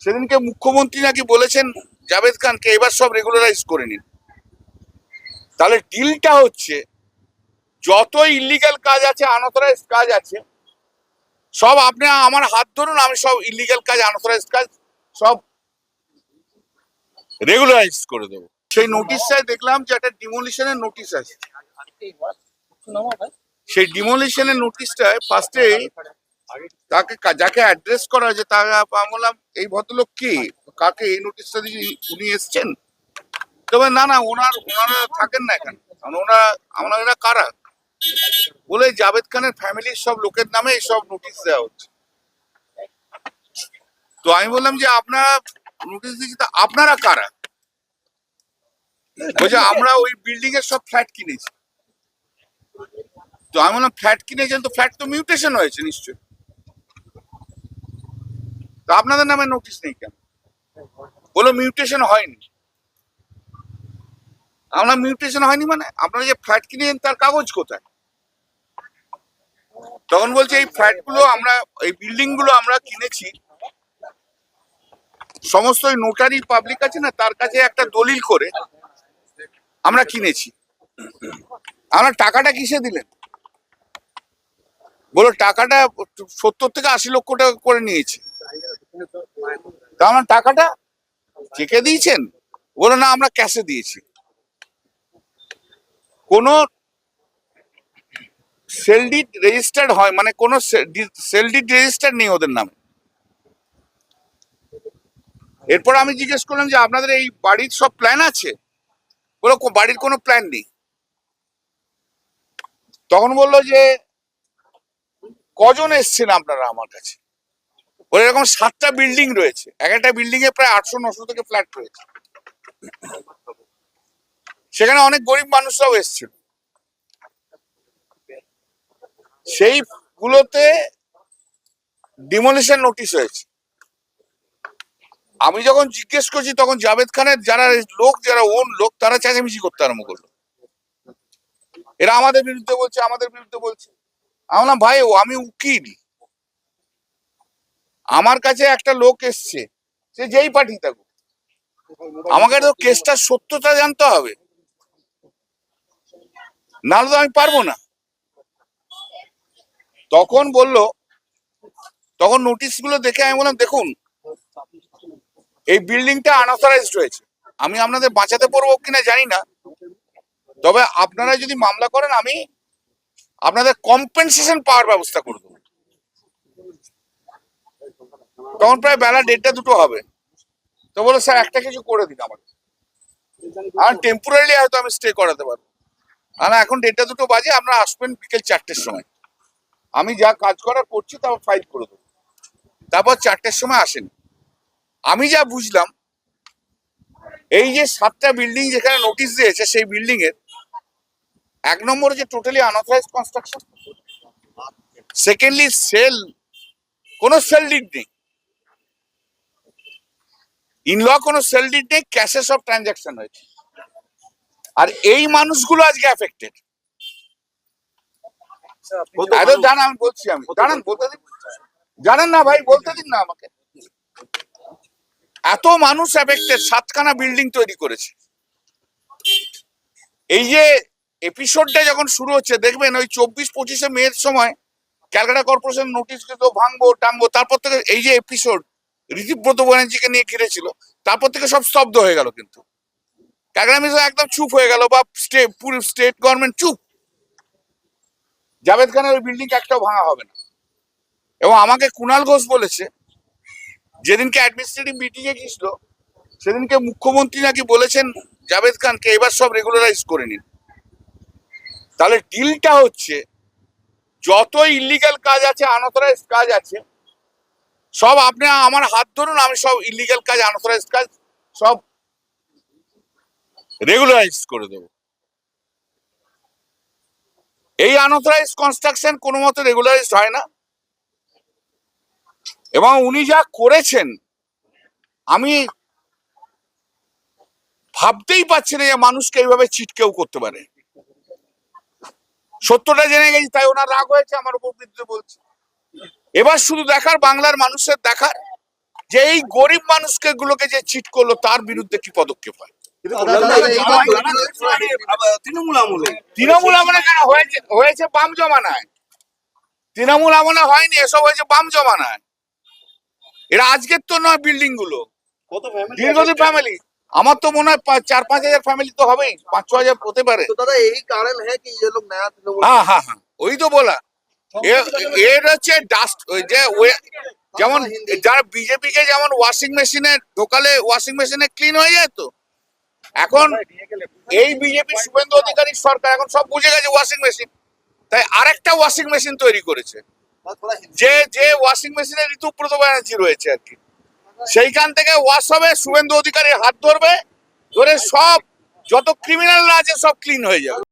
সেদিনকে মুখ্যমন্ত্রী নাকি বলেছেন জাভেদ খানকে এবার সব রেগুলারাইজ করে নিন। তাহলে ডিলটা হচ্ছে যত ইলিগাল কাজ আছে, আনঅথরাইজড কাজ আছে, সব আপনি আমার হাত ধরুন, আমি সব ইলিগাল কাজ, আনঅথরাইজড কাজ সব রেগুলারাইজ করে দেবো। সেই নোটিশটাই দেখলাম যে একটা ডিমোলিশনের নোটিশ আছে। সেই ডিমোলিশনের নোটিশটায় ফার্স্টে তাকে যাকে অ্যাড্রেস করা হয়েছে তাকে বললাম, এই ভদ্রলোক কি, কাকে এই নোটিশটা দিয়ে উনি এসছেন? তবে না না, ওনারা থাকেন না এখানে, ওনারা কারা বলে জাভেদ খানের ফ্যামিলির সব লোকের নামে এইসব নোটিশ দেওয়া হচ্ছে। তো আমি বললাম যে আপনারা নোটিশ দিচ্ছি, তা আপনারা কারা? বলছে আমরা ওই বিল্ডিং এর সব ফ্ল্যাট কিনেছি। তো আমি বললাম ফ্ল্যাট কিনেছেন, তো ফ্ল্যাট তো মিউটেশন হয়েছে নিশ্চয়ই, তো আপনাদের নামে নোটিশ নেই কেন? বলো মিউটেশন হয়নি। আমরা মিউটেশন হয়নি মানে আপনারা যে ফ্ল্যাট কিনেছেন তার কাগজ কোথায়? তখন বলছে এই ফ্ল্যাট গুলো আমরা, এই বিল্ডিং গুলো আমরা কিনেছি সমস্ত ওই নোটারি পাবলিক আছে না, তার কাছে একটা দলিল করে আমরা কিনেছি। আমরা টাকাটা কিসে দিলেন? বলো টাকাটা 70 থেকে 80 লক্ষ টাকা করে নিয়েছি। তা আমরা টাকাটা চেকে দিয়েছেন? বলো না, আমরা ক্যাশে দিয়েছি। কোন সেল ডিড রেজিস্টার্ড হয় মানে কোন সেল ডিড রেজিস্টার্ড নেই ওদের নামে। এরপর আমি জিজ্ঞেস করলাম যে আপনাদের এই বাড়ির সব প্ল্যান আছে? বলো বাড়ির কোনো প্ল্যান নেই। তখন বললো যে কজন এসছেন আপনারা আমার কাছে? ওই এরকম 7টা বিল্ডিং রয়েছে, এক একটা বিল্ডিং এ প্রায় 800-900 থেকে ফ্ল্যাট রয়েছে। সেখানে অনেক গরিব মানুষরাও এসছিল। সেই গুলোতে ডিমোলিশন নোটিশ হয়েছে। আমি যখন জিজ্ঞেস করছি তখন জাভেদ খানের যারা লোক, যারা ওন লোক, তারা চেঁচামেচি করতে আরম্ভ করলো। এরা আমাদের বিরুদ্ধে বলছে, আমাদের বিরুদ্ধে বলছে। আমি বললাম ভাই, আমি উকিল, আমার কাছে একটা লোক এসছে, সে যেই পার্টি থাকুক, আমাকে তো কেসটার সত্যতা জানতে হবে, নাহলে তো আমি পারবো না। তখন বললো, তখন নোটিশ গুলো দেখে আমি বললাম দেখুন, এই বিল্ডিংটা আনঅথরাইজড হয়েছে, আমি আপনাদের বাঁচাতে পারবো কিনা জানি না, তবে আপনারা যদি মামলা করেন আমি আপনাদের কম্পেনসেশন পাওয়ার ব্যবস্থা করে দেবো। তখন প্রায় বেলা 1:30-2 হবে। তো বলো স্যার একটা কিছু করে দিন আমাকে, আর টেম্পোরারি হয়তো আমি স্টে করাতে পারবো। আর এখন 1:30-2 বাজে, আপনারা আসবেন বিকেল 4টের সময়, আমি যা কাজ করার করছি তারপর ফাইল করে দেবো। তারপর 4টের সময় আসেন। আমি যা বুঝলাম, এই যে 7টা বিল্ডিং যেখানে নোটিশ দিয়েছে, সেই বিল্ডিং এর 1 নম্বর যে টোটালি আনঅথরাইজড কনস্ট্রাকশন, সেকেন্ডলি কোনো সেল ডিড নেই, ইনল কোনো সেল ডিড নেই, ক্যাশে সব ট্রানজাকশন হয়েছে। আর এই মানুষগুলো আজকে এফেক্টেড। জানা আমি বলছি, আমি জানান বলতে দিন, জানেন না ভাই, বলতে দিন না আমাকে। এত মানুষ এফেক্টেড, 7খানা বিল্ডিং তৈরি করেছে। এই যে এপিসোডটা যখন শুরু হচ্ছে দেখবেন, ওই 24-25 মের সময় ক্যালকাটা কর্পোরেশন নোটিশ দিত ভাঙবো টাঙবো, তারপর থেকে এই যে এপিসোড ঋতিব্রত ব্যানার্জিকে নিয়ে ঘিরেছিল, তারপর থেকে সব স্তব্ধ হয়ে গেল। কিন্তু ক্যালকাটা মিশন একদম চুপ হয়ে গেল, বা পুরো স্টেট গভর্নমেন্ট চুপ। জাভেদ খানের ওই বিল্ডিং একটাও ভাঙা হবে না। এবং আমাকে কুণাল ঘোষ বলেছে, যেদিনকে অ্যাডমিনিস্ট্রেটিভ মিটিং এ গিয়েছিল, সেদিনকে মুখ্যমন্ত্রী নাকি বলেছেন জাভেদ খানকে এবার সব রেগুলারাইজ করে নিন। তাহলে ডিলটা হচ্ছে যত ইলিগাল কাজ আছে, আনঅথরাইজড কাজ আছে, সব আপনি আমার হাত ধরুন, আমি সব ইলিগাল কাজ, আনঅথরাইজড কাজ সব রেগুলারাইজ করে দেবো। এই আনঅথরাইজড কনস্ট্রাকশন কোনো মতে রেগুলারাইজড হয় না। এবং উনি যা করেছেন, আমি ভাবতেই পারছি না যে মানুষকে এইভাবে চিটকেও করতে পারে। সত্যটা জেনে গেছি তাই ওনার রাগ হয়েছে, আমার উপর বিরুদ্ধে বলছে। এবার শুধু দেখার, বাংলার মানুষের দেখার যে এই গরিব মানুষকে গুলোকে যে চিট করলো তার বিরুদ্ধে কি পদক্ষেপ হয়। তৃণমূল আমলে তৃণমূল আমলে কেন হয়েছে? হয়েছে বাম জমানায়। তৃণমূল আমলে হয়নি, এসব হয়েছে বাম জমানায়। এরা আজকের তো নয়, বিল্ডিং গুলো কত ফ্যামিলি দীর্ঘদিন ফ্যামিলি। আমার তো মনে হয় 4-5 হাজার ফ্যামিলি তো হবেই, 5-6 হাজার হতে পারে। तो दादा यही कारण है कि ये लोग नया तृणमूल হ্যাঁ হ্যাঁ হ্যাঁ, ওই তো বলা। এর হচ্ছে ডাস্ট, ওই যে যেমন যারা বিজেপি কে যেমন ওয়াশিং মেশিনে ঢোকালে ওয়াশিং মেশিনে ক্লিন হয়ে যায়, তো এখন এই বিজেপি শুভেন্দু অধিকারী সরকার এখন সব বুঝে গেছে ওয়াশিং মেশিন, তাই আরেকটা ওয়াশিং মেশিন তৈরি করেছে, थोड़ा हिंदी যে যে ওয়াশিং মেশিনে ঋতুব্রত ব্যানার্জি রয়েছে আর কি। সেইখান থেকে ওয়াশ হবে, শুভেন্দু অধিকারীর হাত ধরবে, ধরে সব যত ক্রিমিনালরা আছে সব ক্লিন হয়ে যাবে।